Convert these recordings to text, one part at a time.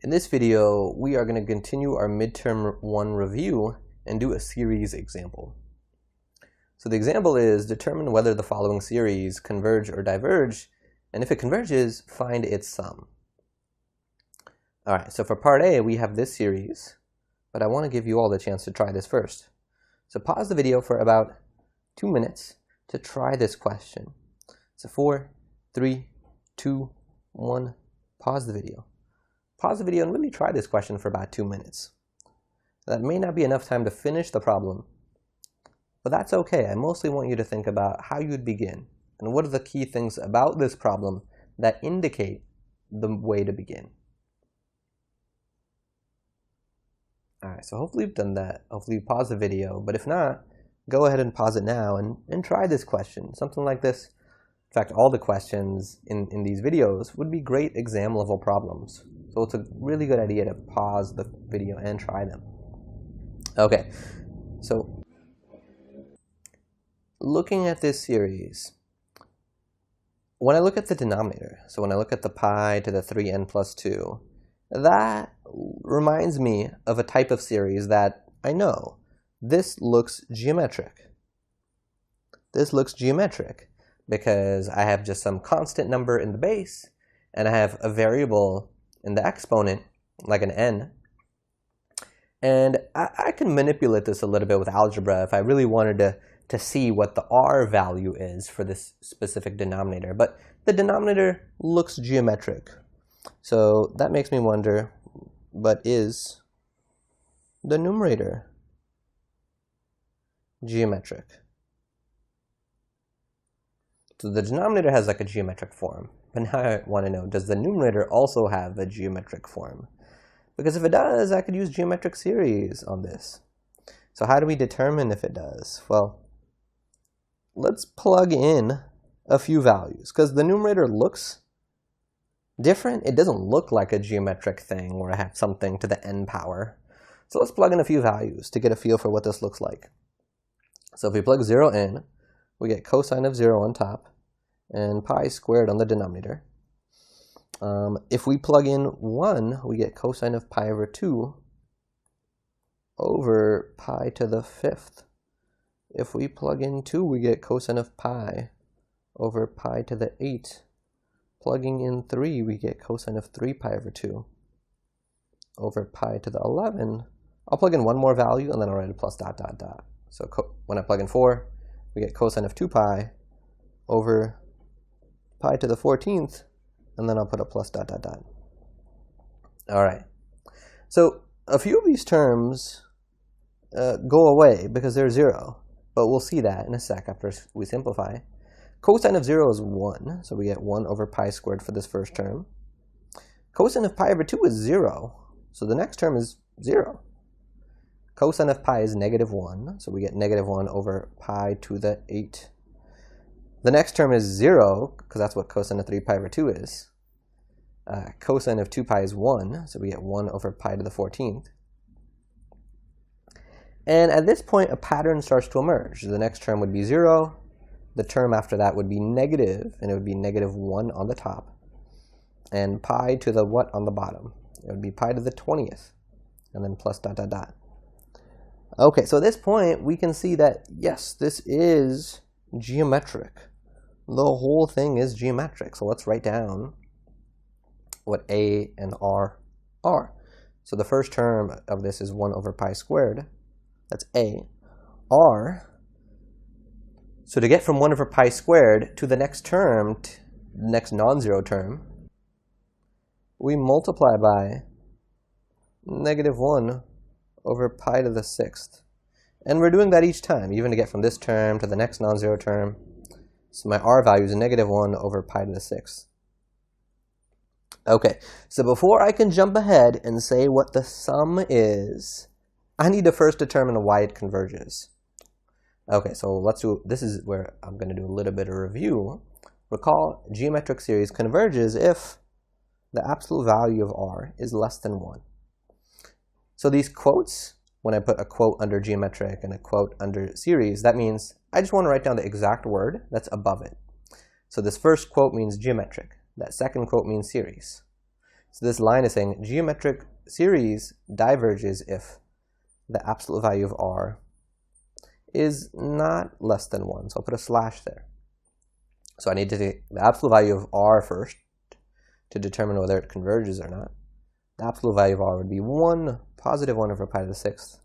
In this video, we are going to continue our midterm 1 review and do a series example. So the example is determine whether the following series converge or diverge, and if it converges, find its sum. Alright, so for part A, we have this series, but I want to give you all the chance to try this first. So pause the video for about 2 minutes to try this question. So 4, 3, 2, 1, pause the video. Pause the video and really try this question for about 2 minutes. That may not be enough time to finish the problem, but that's okay. I mostly want you to think about how you'd begin and what are the key things about this problem that indicate the way to begin. Alright, so hopefully you've done that. Hopefully you pause the video, but if not, go ahead and pause it now and try this question. Something like this. In fact, all the questions in these videos would be great exam level problems. So it's a really good idea to pause the video and try them. Okay, so looking at this series, when I look at the denominator, so when I look at the pi to the 3n plus 2, that reminds me of a type of series that I know. This looks geometric. This looks geometric because I have just some constant number in the base, and I have a variable in the exponent, like an n. And I can manipulate this a little bit with algebra if I really wanted to see what the r value is for this specific denominator. But the denominator looks geometric. So that makes me wonder, but is the numerator geometric? So the denominator has like a geometric form. But now I want to know, does the numerator also have a geometric form? Because if it does, I could use geometric series on this. So how do we determine if it does? Well, let's plug in a few values. Because the numerator looks different. It doesn't look like a geometric thing where I have something to the n power. So let's plug in a few values to get a feel for what this looks like. So if we plug 0 in, we get cosine of 0 on top and pi squared on the denominator. If we plug in 1, we get cosine of pi over 2 over pi to the 5th. If we plug in 2, we get cosine of pi over pi to the 8. Plugging in 3, we get cosine of 3 pi over 2 over pi to the 11. I'll plug in one more value and then I'll write a plus dot dot dot. So when I plug in 4, we get cosine of 2 pi over pi to the 14th, and then I'll put a plus dot dot dot. All right. So a few of these terms go away because they're 0, but we'll see that in a sec after we simplify. Cosine of 0 is 1, so we get 1 over pi squared for this first term. Cosine of pi over 2 is 0, so the next term is 0. Cosine of pi is negative 1, so we get negative 1 over pi to the 8. The next term is 0, because that's what cosine of 3 pi over 2 is. Cosine of 2 pi is 1, so we get 1 over pi to the 14th. And at this point, a pattern starts to emerge. The next term would be 0. The term after that would be negative, and it would be negative 1 on the top. And pi to the what on the bottom? It would be pi to the 20th, and then plus dot dot dot. Okay, so at this point, we can see that, yes, this is geometric. The whole thing is geometric. So let's write down what a and r are. So the first term of this is 1 over pi squared. That's a. R, so to get from 1 over pi squared to the next term, next non-zero term, we multiply by negative 1 over pi to the 6th. And we're doing that each time, even to get from this term to the next non-zero term. So my r value is negative 1 over pi to the 6th. Okay, so before I can jump ahead and say what the sum is, I need to first determine why it converges. Okay, so let's do, this is where I'm going to do a little bit of review. Recall, geometric series converges if the absolute value of r is less than 1. So these quotes, when I put a quote under geometric and a quote under series, that means I just want to write down the exact word that's above it. So this first quote means geometric. That second quote means series. So this line is saying geometric series diverges if the absolute value of r is not less than 1. So I'll put a slash there. So I need to take the absolute value of r first to determine whether it converges or not. The absolute value of r would be 1, positive 1 over pi to the 6th.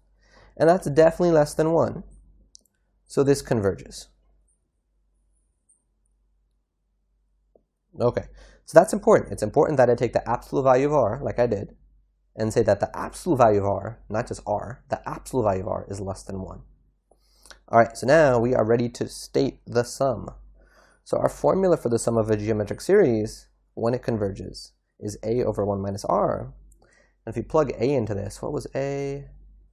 And that's definitely less than 1. So this converges. Okay, so that's important. It's important that I take the absolute value of r, like I did, and say that the absolute value of r, not just r, the absolute value of r is less than 1. All right, so now we are ready to state the sum. So our formula for the sum of a geometric series, when it converges, is a over 1 minus r. And if we plug a into this, what was a?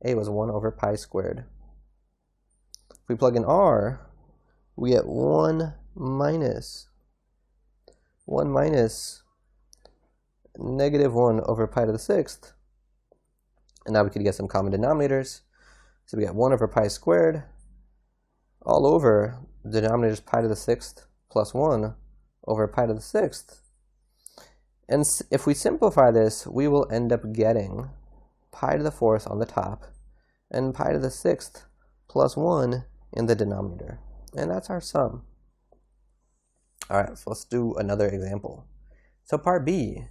A was 1 over pi squared. If we plug in r, we get 1 minus negative 1 over pi to the 6th. And now we could get some common denominators. So we get 1 over pi squared all over the denominator is pi to the 6th plus 1 over pi to the 6th. And if we simplify this, we will end up getting pi to the 4th on the top and pi to the 6th plus 1 in the denominator. And that's our sum. All right, so let's do another example. So part B,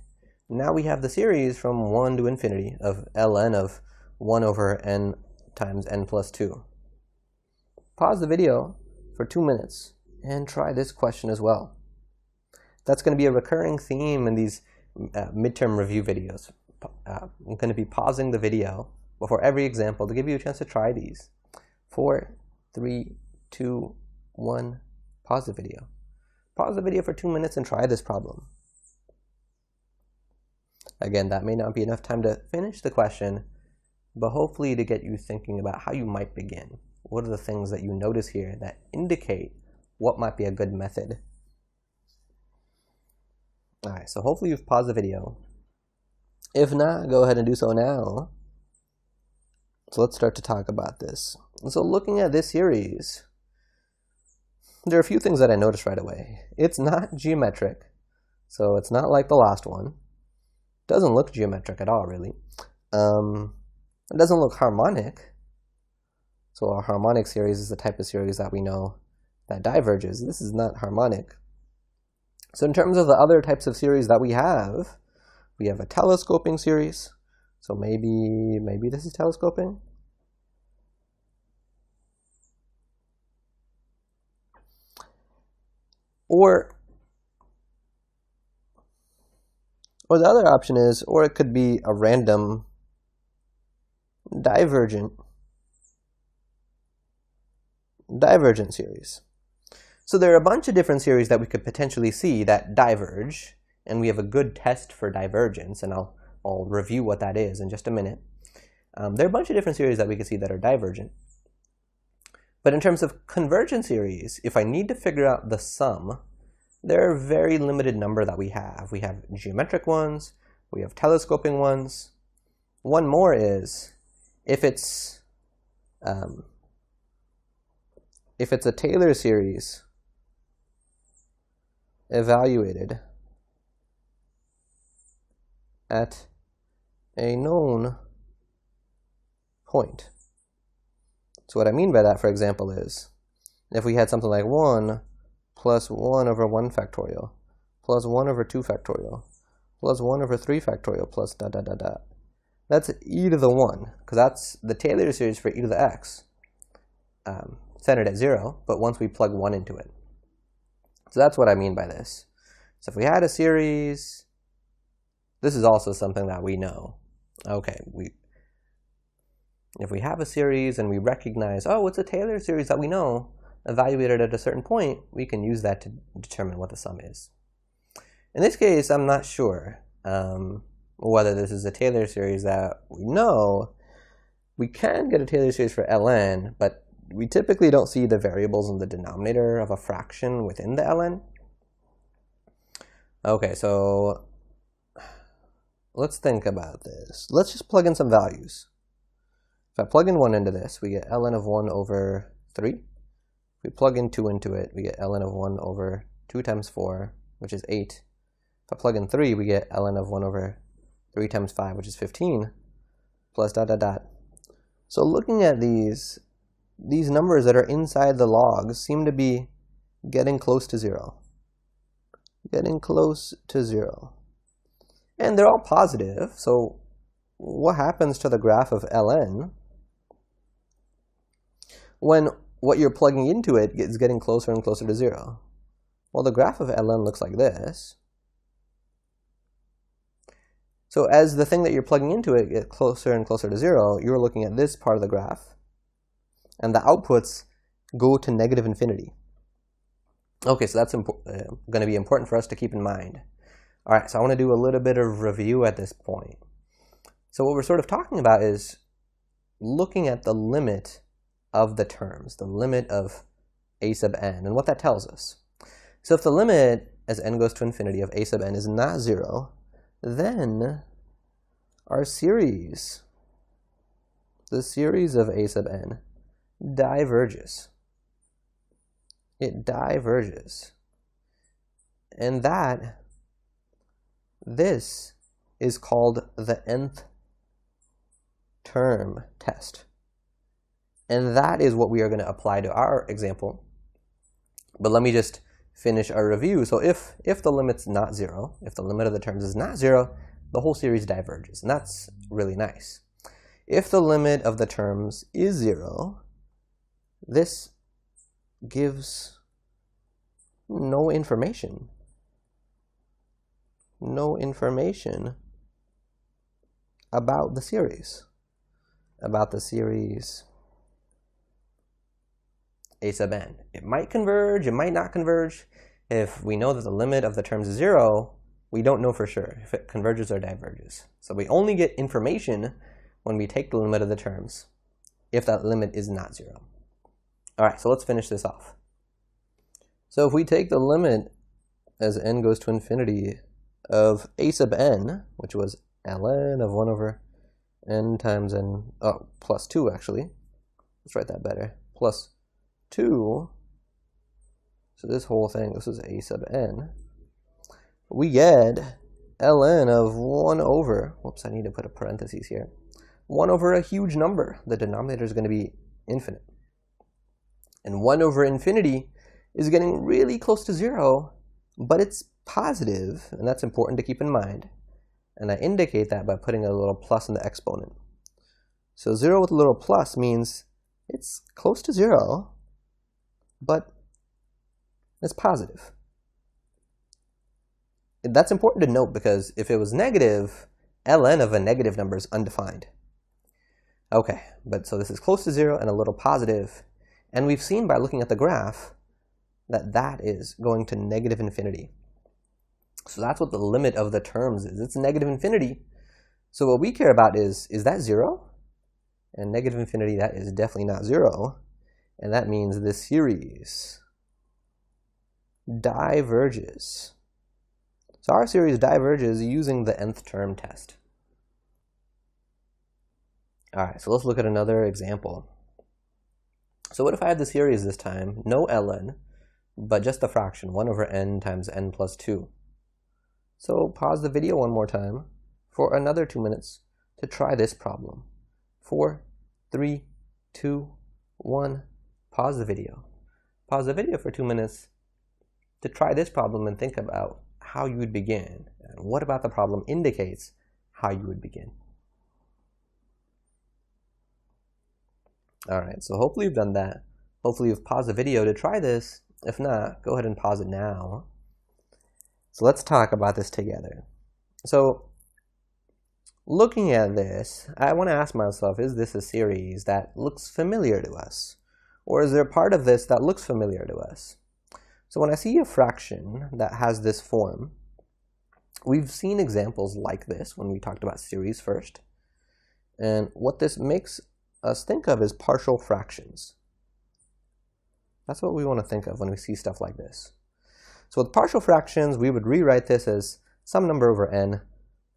now we have the series from 1 to infinity of ln of 1 over n times n plus 2. Pause the video for 2 minutes and try this question as well. That's going to be a recurring theme in these midterm review videos. I'm going to be pausing the video before every example to give you a chance to try these. 4, 3, 2, 1, pause the video. Pause the video for 2 minutes and try this problem. Again, that may not be enough time to finish the question, but hopefully to get you thinking about how you might begin. What are the things that you notice here that indicate what might be a good method? All right, so hopefully you've paused the video. If not, go ahead and do so now. So let's start to talk about this. So looking at this series, there are a few things that I noticed right away. It's not geometric, so it's not like the last one. It doesn't look geometric at all, really. It doesn't look harmonic. So a harmonic series is the type of series that we know that diverges. This is not harmonic. So in terms of the other types of series that we have a telescoping series. So maybe this is telescoping. Or the other option is, or it could be a random divergent series. So there are a bunch of different series that we could potentially see that diverge, and we have a good test for divergence, and I'll review what that is in just a minute. There are a bunch of different series that we can see that are divergent. But in terms of convergent series, if I need to figure out the sum, there are a very limited number that we have. We have geometric ones, we have telescoping ones. One more is if it's a Taylor series evaluated at a known point. So what I mean by that, for example, is if we had something like 1 plus 1 over 1 factorial plus 1 over 2 factorial plus 1 over 3 factorial plus dot dot dot dot. That's e to the 1, because that's the Taylor series for e to the x, centered at 0, but once we plug 1 into it. So that's what I mean by this. So if we had a series, this is also something that we know. Okay, if we have a series and we recognize, oh, it's a Taylor series that we know, evaluated at a certain point, we can use that to determine what the sum is. In this case, I'm not sure whether this is a Taylor series that we know. We can get a Taylor series for ln, but we typically don't see the variables in the denominator of a fraction within the ln. Okay, so let's think about this. Let's just plug in some values. If I plug in 1 into this, we get ln of 1 over 3. If we plug in 2 into it, we get ln of 1 over 2 times 4, which is 8. If I plug in 3, we get ln of 1 over 3 times 5, which is 15, plus dot dot dot. So looking at these numbers that are inside the logs seem to be getting close to 0. Getting close to 0. And they're all positive, so what happens to the graph of ln when what you're plugging into it is getting closer and closer to 0? Well, the graph of ln looks like this. So as the thing that you're plugging into it gets closer and closer to 0, you're looking at this part of the graph, and the outputs go to negative infinity. Okay, so that's going to be important for us to keep in mind. All right, so I want to do a little bit of review at this point. So what we're sort of talking about is looking at the limit of the terms, the limit of a sub n, and what that tells us. So if the limit as n goes to infinity of a sub n is not 0, then our series, the series of a sub n, diverges. It diverges. And this is called the nth term test. And that is what we are going to apply to our example. But let me just finish our review. So if the limit's not 0, if the limit of the terms is not 0, the whole series diverges, and that's really nice. If the limit of the terms is 0, this gives no information. No information about the series. About the series a sub n. It might converge, it might not converge. If we know that the limit of the terms is 0, we don't know for sure if it converges or diverges. So we only get information when we take the limit of the terms, if that limit is not 0. All right, so let's finish this off. So if we take the limit as n goes to infinity of a sub n, which was ln of 1 over n times n, plus 2 actually. Let's write that better. Plus 2, so this whole thing, this is a sub n, we get ln of 1 over, whoops, I need to put a parentheses here, 1 over a huge number. The denominator is going to be infinite. And 1 over infinity is getting really close to 0, but it's positive, and that's important to keep in mind. And I indicate that by putting a little plus in the exponent. So 0 with a little plus means it's close to 0, but it's positive. That's important to note because if it was negative, ln of a negative number is undefined. Okay, but so this is close to 0 and a little positive, and we've seen by looking at the graph that that is going to negative infinity. So that's what the limit of the terms is. It's negative infinity. So what we care about is that 0? And negative infinity, that is definitely not 0. And that means this series diverges. So our series diverges using the nth term test. All right, so let's look at another example. So what if I had the series this time, no ln, but just a fraction, 1 over n times n plus 2. So pause the video one more time for another 2 minutes to try this problem. 4, 3, 2, 1, pause the video. Pause the video for 2 minutes to try this problem and think about how you would begin. And what about the problem indicates how you would begin. All right, so hopefully you've done that. Hopefully you've paused the video to try this. If not, go ahead and pause it now. So let's talk about this together. So looking at this, I want to ask myself, is this a series that looks familiar to us? Or is there a part of this that looks familiar to us? So when I see a fraction that has this form, we've seen examples like this when we talked about series first. And what this makes us think of is partial fractions. That's what we want to think of when we see stuff like this. So with partial fractions, we would rewrite this as some number over n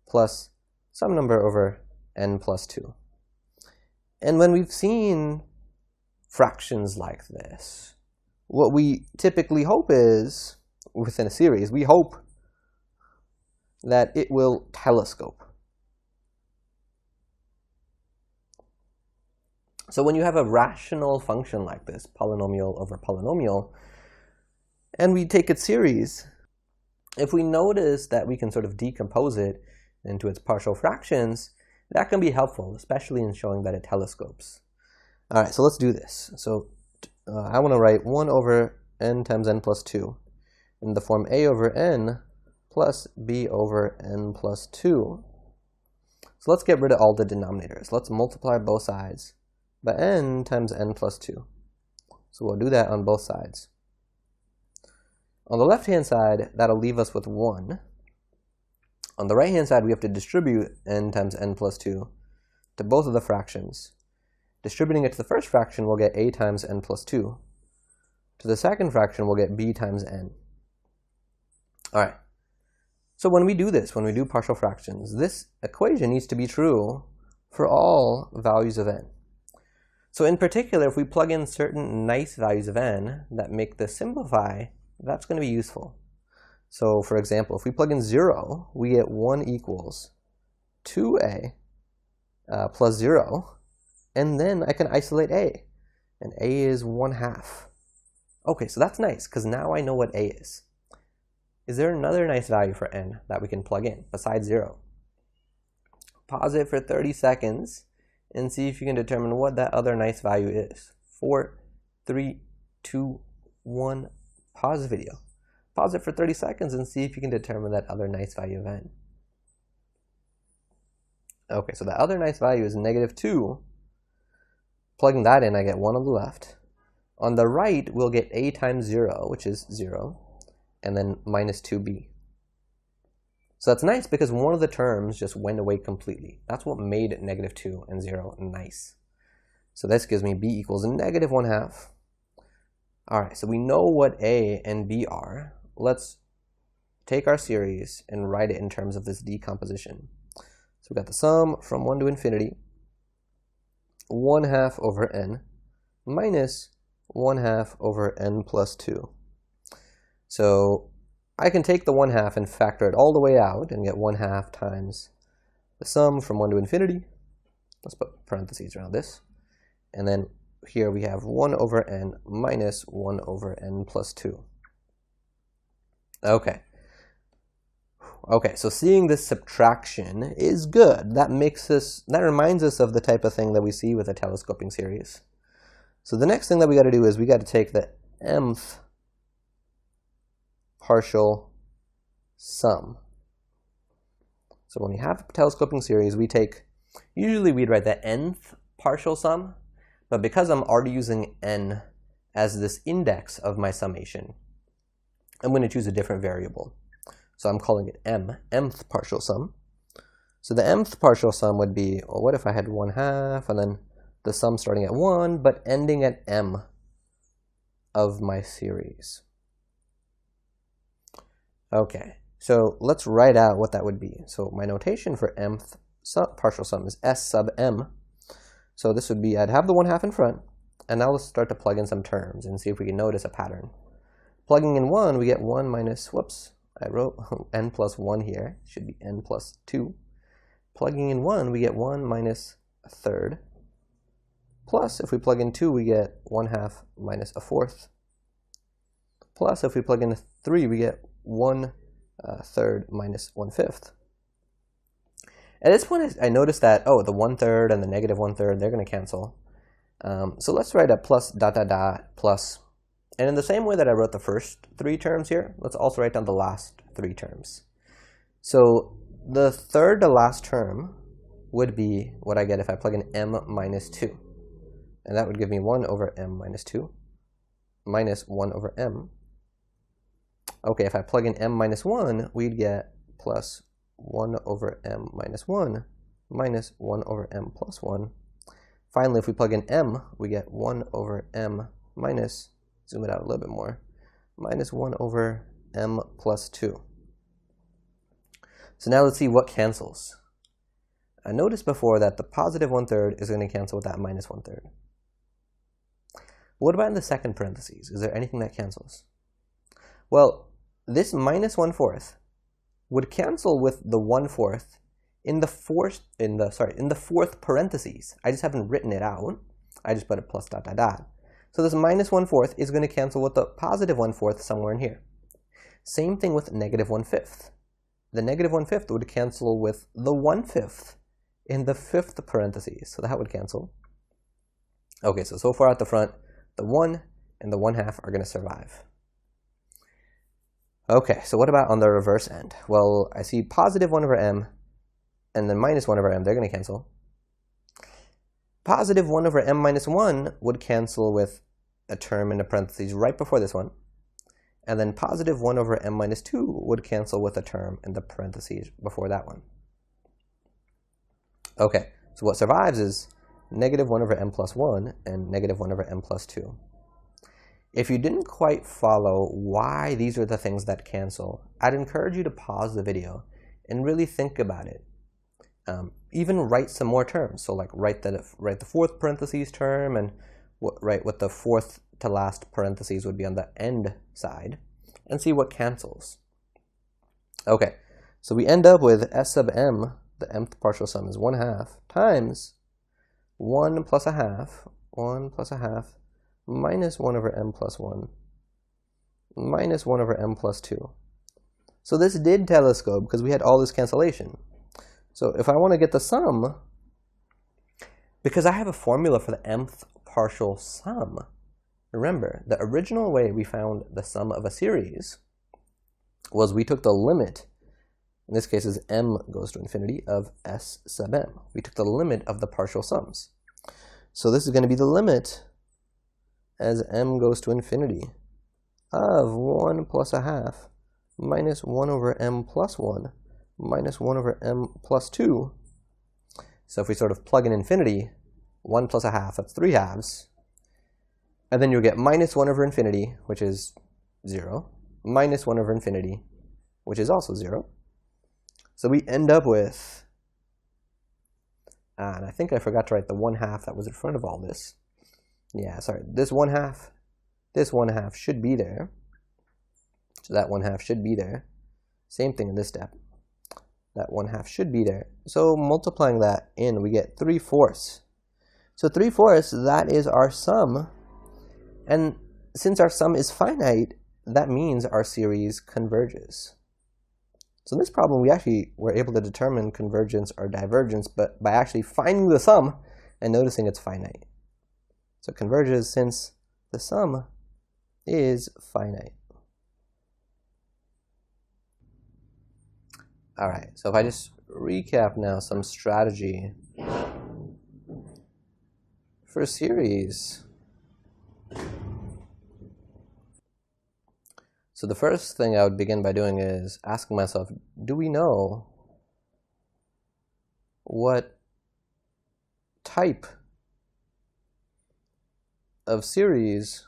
plus some number over n plus 2. And when we've seen fractions like this, what we typically hope is, within a series, we hope that it will telescope. So when you have a rational function like this, polynomial over polynomial, and we take its series, if we notice that we can sort of decompose it into its partial fractions, that can be helpful, especially in showing that it telescopes. All right, so let's do this. So I want to write 1 over n times n plus 2 in the form a over n plus b over n plus 2. So let's get rid of all the denominators. Let's multiply both sides by n times n plus 2. So we'll do that on both sides. On the left-hand side, that'll leave us with 1. On the right-hand side, we have to distribute n times n plus 2 to both of the fractions. Distributing it to the first fraction, we'll get a times n plus 2. To the second fraction, we'll get b times n. All right. So when we do this, when we do partial fractions, this equation needs to be true for all values of n. So in particular, if we plug in certain nice values of n that make this simplify, that's going to be useful. So for example, if we plug in 0, we get 1 equals 2a plus 0, and then I can isolate a, and a is 1/2. Okay, so that's nice, because now I know what a is. Is there another nice value for n that we can plug in besides 0? Pause it for 30 seconds and see if you can determine what that other nice value is. 4, 3, 2, 1, pause the video. Pause it for 30 seconds and see if you can determine that other nice value of n. Okay, so the other nice value is -2. Plugging that in, I get 1 on the left. On the right, we'll get a times 0, which is 0, and then minus 2b. So that's nice because one of the terms just went away completely. That's what made -2 and 0 nice. So this gives me b equals -1/2. All right, so we know what a and b are. Let's take our series and write it in terms of this decomposition. So we've got the sum from 1 to infinity, 1/2 over n minus 1/2 over n plus 2. So I can take the 1/2 and factor it all the way out and get 1/2 times the sum from 1 to infinity. Let's put parentheses around this. And then here we have 1 over n minus 1 over n plus 2. Okay. Okay, so seeing this subtraction is good. That reminds us of the type of thing that we see with a telescoping series. So the next thing that we got to do is we got to take the nth partial sum. So when we have a telescoping series, usually we'd write the nth partial sum, but because I'm already using n as this index of my summation, I'm going to choose a different variable. So I'm calling it mth partial sum. So the mth partial sum would be, well, what if I had 1/2 and then the sum starting at 1 but ending at m of my series? Okay, so let's write out what that would be. So my notation for mth partial sum is s sub m. So this would be, I'd have the 1/2 in front, and now let's start to plug in some terms and see if we can notice a pattern. Plugging in 1, we get 1 minus, whoops, I wrote n plus 1 here. It should be n plus 2. Plugging in 1, we get 1 minus 1/3. Plus, if we plug in 2, we get 1/2 minus 1/4. Plus, if we plug in 3, we get 1/3 minus 1/5. At this point, I noticed that, oh, the 1/3 and the -1/3, they're going to cancel. So let's write a plus dot dot dot plus. And in the same way that I wrote the first 3 terms here, let's also write down the last 3 terms. So the third to last term would be what I get if I plug in m minus 2. And that would give me 1 over m minus 2 minus 1 over m. Okay, if I plug in m minus 1, we'd get plus 1 over m minus 1 minus 1 over m plus 1. Finally, if we plug in m, we get 1 over m minus, zoom it out a little bit more, minus 1 over m plus 2. So now let's see what cancels. I noticed before that the positive 1/3 is going to cancel with that minus 1/3. What about in the second parentheses? Is there anything that cancels? Well, this minus 1/4 would cancel with the 1/4 in the fourth parentheses. I just haven't written it out. I just put a plus dot dot dot. So this minus 1/4 is going to cancel with the positive 1/4 somewhere in here. Same thing with negative 1/5. The negative 1/5 would cancel with the 1/5 in the 5th parentheses. So that would cancel. Okay, so far out the front, the 1 and the 1/2 are going to survive. Okay, so what about on the reverse end? Well, I see positive 1/m and then minus 1/m. They're going to cancel. Positive 1/m minus 1 would cancel with a term in the parentheses right before this one. And then positive 1/m minus 2 would cancel with a term in the parentheses before that one. Okay, so what survives is negative 1/m plus 1 and negative 1/m plus 2. If you didn't quite follow why these are the things that cancel, I'd encourage you to pause the video and really think about it. Even write some more terms. So like write the 4th parentheses term and write what the 4th to last parentheses would be on the end side and see what cancels. Okay, so we end up with S sub m, the nth partial sum is 1/2 times 1 plus a half minus 1/m plus 1 minus 1/m plus 2. So this did telescope because we had all this cancellation. So if I want to get the sum, because I have a formula for the nth partial sum, remember, the original way we found the sum of a series was we took the limit, in this case is m goes to infinity, of S sub m. We took the limit of the partial sums. So this is going to be the limit as m goes to infinity of 1 plus a half minus 1/m plus 1 minus 1/m plus 2. So if we sort of plug in infinity, 1 plus a half, that's 3 halves. And then you'll get minus 1/infinity, which is 0, minus 1/infinity, which is also 0. So we end up with, and I think I forgot to write the 1/2 that was in front of all this. Yeah, sorry, this 1/2 should be there. So that 1/2 should be there. Same thing in this step. That 1/2 should be there. So multiplying that in, we get 3/4. So 3/4, that is our sum. And since our sum is finite, that means our series converges. So in this problem, we actually were able to determine convergence or divergence, but by actually finding the sum and noticing it's finite. So it converges since the sum is finite. All right, so if I just recap now some strategy for a series. So the first thing I would begin by doing is asking myself, do we know what type of series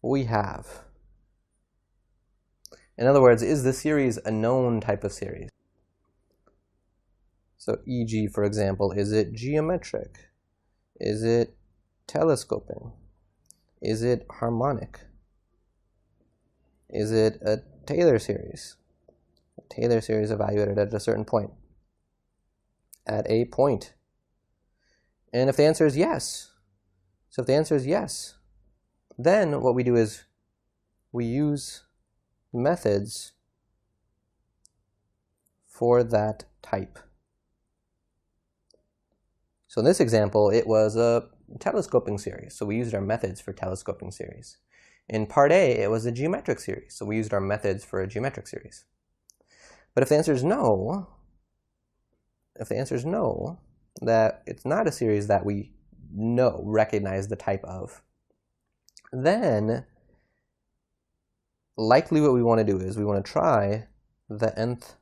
we have? In other words, is the series a known type of series? So e.g., for example, is it geometric? Is it telescoping? Is it harmonic? Is it a Taylor series? A Taylor series evaluated at a certain point. At a point. And if the answer is yes, so if the answer is yes, then what we do is we use methods for that type. So in this example, it was a telescoping series, so we used our methods for telescoping series. In part A, it was a geometric series, so we used our methods for a geometric series. But if the answer is no, that it's not a series that we recognize the type of, then likely what we want to do is we want to try the nth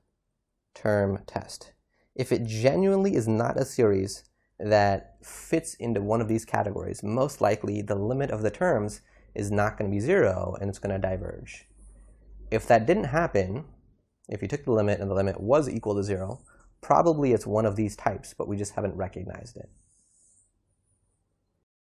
term test. If it genuinely is not a series that fits into one of these categories, most likely the limit of the terms is not going to be 0 and it's going to diverge. If that didn't happen, if you took the limit and the limit was equal to 0, probably it's one of these types, but we just haven't recognized it.